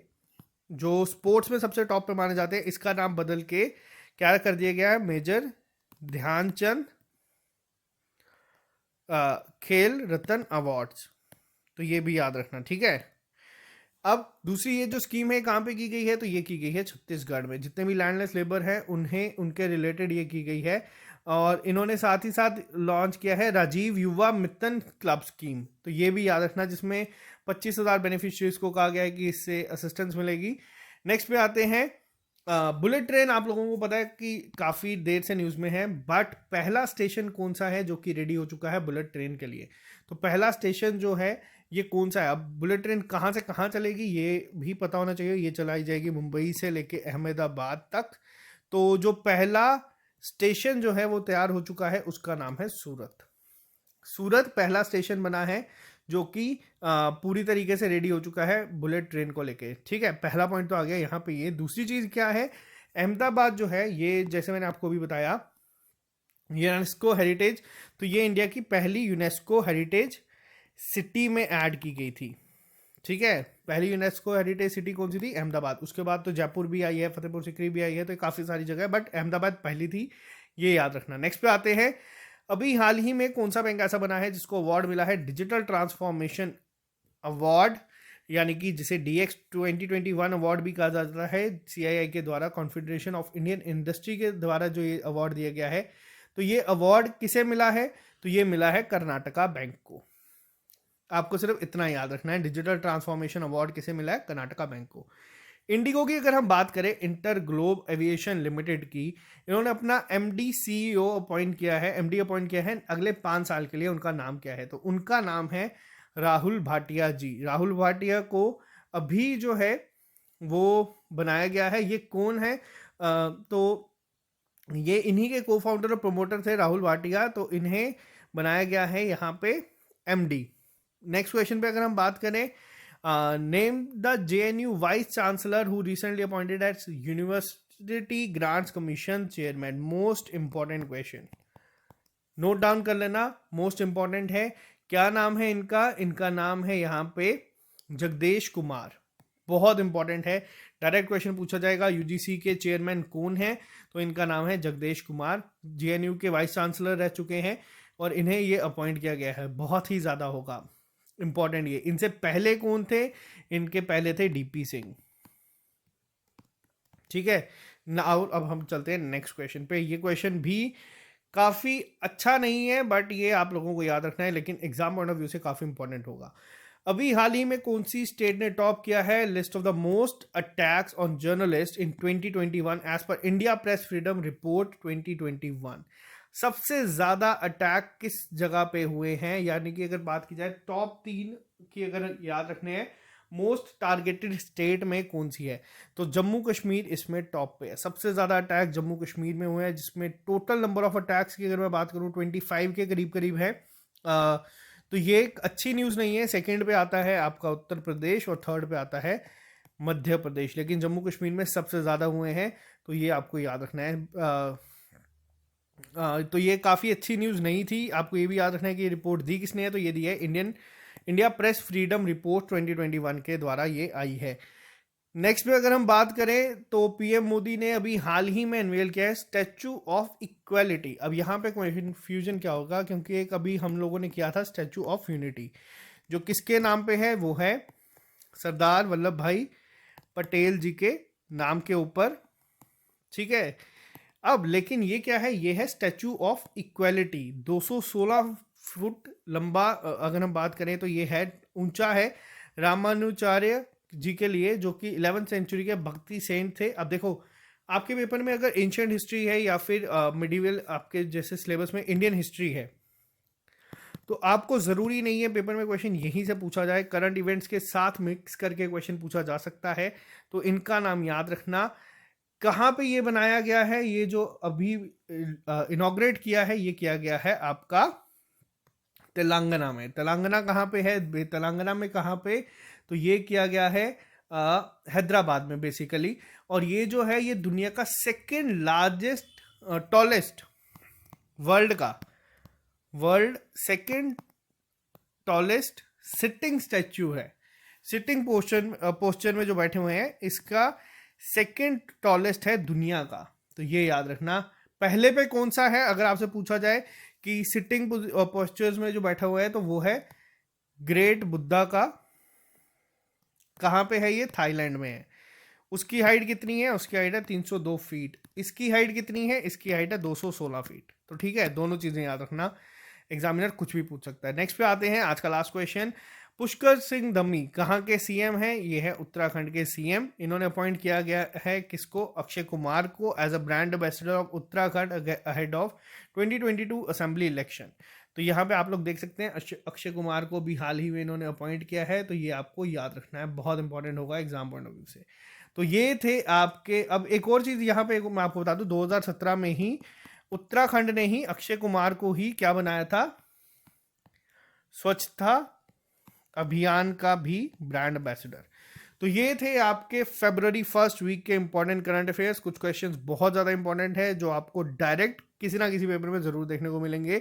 जो स्पोर्ट्स में सबसे टॉप पे माने जाते हैं। इसका नाम बदल के क्या कर दिया गया है, मेजर ध्यानचंद खेल रत्न अवार्ड्स। तो ये भी याद रखना, ठीक है। अब दूसरी ये जो स्कीम है कहाँ पे की गई है, तो ये की गई है छत्तीसगढ़ में। जितने भी लैंडलेस लेबर हैं उन्हें उनके रिलेटेड ये की गई है। और इन्होंने साथ ही साथ लॉन्च किया है राजीव युवा मित्तन क्लब स्कीम, तो ये भी याद रखना, जिसमें 25,000 बेनिफिशियरीज को कहा गया है कि इससे असिस्टेंस मिलेगी। नेक्स्ट पे आते हैं बुलेट ट्रेन। आप लोगों को पता है कि काफ़ी देर से न्यूज़ में है, बट पहला स्टेशन कौन सा है जो कि रेडी हो चुका है बुलेट ट्रेन के लिए? तो पहला स्टेशन जो है ये कौन सा है? अब बुलेट ट्रेन कहाँ से कहाँ चलेगी ये भी पता होना चाहिए। ये चलाई जाएगी मुंबई से लेके अहमदाबाद तक। तो जो पहला स्टेशन जो है वो तैयार हो चुका है, उसका नाम है सूरत। सूरत पहला स्टेशन बना है जो कि पूरी तरीके से रेडी हो चुका है बुलेट ट्रेन को लेके, ठीक है। पहला पॉइंट तो आ गया यहाँ पे ये। दूसरी चीज़ क्या है, अहमदाबाद जो है ये, जैसे मैंने आपको भी बताया, यूनेस्को हेरिटेज, तो ये इंडिया की पहली यूनेस्को हेरिटेज सिटी में ऐड की गई थी, ठीक है। पहली यूनेस्को हेरिटेज सिटी कौन सी थी? अहमदाबाद। उसके बाद तो जयपुर भी आई है, फतेहपुर सीकरी भी आई है, तो काफ़ी सारी जगह है, बट अहमदाबाद पहली थी, ये याद रखना। नेक्स्ट पे आते हैं, अभी हाल ही में कौन सा बैंक ऐसा बना है जिसको अवार्ड मिला है डिजिटल ट्रांसफॉर्मेशन अवार्ड, यानी कि जिसे DX 2021 अवार्ड भी कहा जाता है, CII के द्वारा, कॉन्फेडरेशन ऑफ इंडियन इंडस्ट्री के द्वारा जो ये अवार्ड दिया गया है। तो ये अवार्ड किसे मिला है? तो ये मिला है कर्नाटका बैंक को। आपको सिर्फ इतना याद रखना है, डिजिटल ट्रांसफॉर्मेशन अवार्ड किसे मिला है? कर्नाटका बैंक को। इंडिगो की अगर हम बात करें, इंटर ग्लोब एविएशन लिमिटेड की, इन्होंने अपना MD CEO अपॉइंट किया है, MD अपॉइंट किया है अगले 5 साल के लिए। उनका नाम क्या है? तो उनका नाम है राहुल भाटिया जी। राहुल भाटिया को अभी जो है वो बनाया गया है। ये कौन है? तो ये इन्हीं के को फाउंडर और प्रोमोटर थे, राहुल भाटिया, तो इन्हें बनाया गया है यहाँ पे MD। नेक्स्ट क्वेश्चन पे अगर हम बात करें, name the JNU vice chancellor who recently appointed as university grants commission chairman. Most important question, note down कर लेना, मोस्ट इंपॉर्टेंट है। क्या नाम है इनका? इनका नाम है यहाँ पे जगदेश कुमार। बहुत इंपॉर्टेंट है, डायरेक्ट क्वेश्चन पूछा जाएगा, UGC के चेयरमैन कौन है? तो इनका नाम है जगदेश कुमार। JNU के वाइस चांसलर रह चुके हैं और इन्हें ये अपॉइंट किया गया है। बहुत ही ज़्यादा होगा इंपॉर्टेंट ये। इनसे पहले कौन थे? इनके पहले थे DP सिंह, ठीक है। नाउ अब हम चलते हैं नेक्स्ट क्वेश्चन पे। ये क्वेश्चन भी काफ़ी अच्छा नहीं है, बट ये आप लोगों को याद रखना है, लेकिन एग्जाम पॉइंट ऑफ व्यू से काफ़ी इंपॉर्टेंट होगा। अभी हाल ही में कौन सी स्टेट ने टॉप किया है list of the most attacks on journalist in 2021 as per India press freedom report 2021? सबसे ज़्यादा अटैक किस जगह पे हुए हैं, यानी कि अगर बात की जाए टॉप 3 की, अगर याद रखने हैं, मोस्ट टारगेटेड स्टेट में कौन सी है? तो जम्मू कश्मीर इसमें टॉप पे है। सबसे ज़्यादा अटैक जम्मू कश्मीर में हुए हैं, जिसमें टोटल नंबर ऑफ अटैक्स की अगर मैं बात करूँ 25 के करीब करीब है। तो ये एक अच्छी न्यूज़ नहीं है। सेकंड पे आता है आपका उत्तर प्रदेश और थर्ड पे आता है मध्य प्रदेश, लेकिन जम्मू कश्मीर में सबसे ज़्यादा हुए हैं, तो ये आपको याद रखना है। तो ये काफ़ी अच्छी न्यूज़ नहीं थी। आपको ये भी याद रखना है कि ये रिपोर्ट दी किसने है, तो ये दी है इंडिया प्रेस फ्रीडम रिपोर्ट 2021 के द्वारा ये आई है। नेक्स्ट पे अगर हम बात करें, तो PM मोदी ने अभी हाल ही में अनवेल किया है स्टैचू ऑफ इक्वालिटी। अब यहाँ पे कन्फ्यूजन क्या होगा, क्योंकि एक अभी हम लोगों ने किया था स्टैचू ऑफ यूनिटी, जो किसके नाम पे है? वो है सरदार वल्लभ भाई पटेल जी के नाम के ऊपर, ठीक है। अब लेकिन ये क्या है? ये है स्टैचू ऑफ इक्वालिटी। 216 फुट लंबा अगर हम बात करें तो ये है, ऊंचा है, रामानुचार्य जी के लिए, जो कि 11th सेंचुरी के भक्ति सेंट थे। अब देखो, आपके पेपर में अगर एंशिएंट हिस्ट्री है या फिर मिडिवल आपके जैसे सिलेबस में इंडियन हिस्ट्री है, तो आपको ज़रूरी नहीं है पेपर में क्वेश्चन यहीं से पूछा जाए, करंट इवेंट्स के साथ मिक्स करके क्वेश्चन पूछा जा सकता है। तो इनका नाम याद रखना। कहाँ पे ये बनाया गया है? ये जो अभी इनॉग्रेट किया है, ये किया गया है आपका तेलंगाना में। तेलंगाना कहाँ पे है? तेलंगाना में कहाँ पे? तो ये किया गया है हैदराबाद में बेसिकली। और ये जो है ये दुनिया का second largest tallest world second tallest sitting statue है। सिटिंग पोस्चर में जो बैठे हुए हैं, इसका सेकेंड टॉलेस्ट है दुनिया का। तो ये याद रखना। पहले पे कौन सा है अगर आपसे पूछा जाए कि सिटिंग पोस्चर्स में जो बैठा हुआ है, तो वो है ग्रेट बुद्धा का। कहाँ पे है ये? थाईलैंड में है। उसकी हाइट कितनी है? उसकी हाइट है 302 फीट। इसकी हाइट कितनी है? इसकी हाइट है 216 फीट। तो ठीक है, दोनों चीजें याद रखना, एग्जामिनर कुछ भी पूछ सकता है। नेक्स्ट पे आते हैं, आज का लास्ट क्वेश्चन। पुष्कर सिंह धामी कहाँ के सीएम हैं? ये है उत्तराखंड के सीएम। इन्होंने अपॉइंट किया गया है किसको? अक्षय कुमार को as a brand ambassador of Uttarakhand ahead of 2022 assembly election. तो यहाँ पे आप लोग देख सकते हैं अक्षय कुमार को भी हाल ही में इन्होंने अपॉइंट किया है। तो ये आपको याद रखना है, बहुत इंपॉर्टेंट होगा एग्जाम पॉइंट ऑफ व्यू से। तो ये थे आपके। अब एक और चीज यहाँ पे मैं आपको बता दूं, 2017 में ही उत्तराखंड ने ही अक्षय कुमार को ही क्या बनाया था? स्वच्छता अभियान का भी ब्रांड एम्बेसडर। तो ये थे आपके फरवरी फर्स्ट वीक के इंपॉर्टेंट करंट अफेयर्स। कुछ क्वेश्चंस बहुत ज़्यादा इंपॉर्टेंट है जो आपको डायरेक्ट किसी ना किसी पेपर में ज़रूर देखने को मिलेंगे।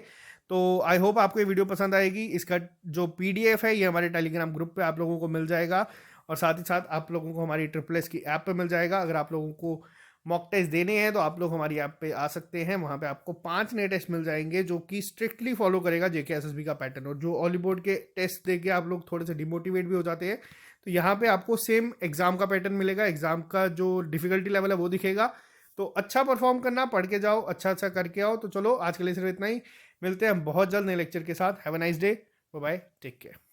तो आई होप आपको ये वीडियो पसंद आएगी। इसका जो PDF है ये हमारे टेलीग्राम ग्रुप पे आप लोगों को मिल जाएगा, और साथ ही साथ आप लोगों को हमारी SSS की ऐप पे मिल जाएगा। अगर आप लोगों को मॉक टेस्ट देने हैं तो आप लोग हमारी ऐप पे आ सकते हैं। वहाँ पे आपको 5 नए टेस्ट मिल जाएंगे जो कि स्ट्रिक्टली फॉलो करेगा JK SSB का पैटर्न। और जो ऑली बोर्ड के टेस्ट दे के आप लोग थोड़े से डिमोटिवेट भी हो जाते हैं, तो यहाँ पे आपको सेम एग्जाम का पैटर्न मिलेगा। एग्जाम का जो डिफिकल्टी लेवल है वो दिखेगा। तो अच्छा परफॉर्म करना, पढ़ के जाओ, अच्छा अच्छा करके आओ। तो चलो आज के लिए सिर्फ इतना ही। मिलते हैं हम बहुत जल्द नए लेक्चर के साथ। Have a nice day, bye bye, take care.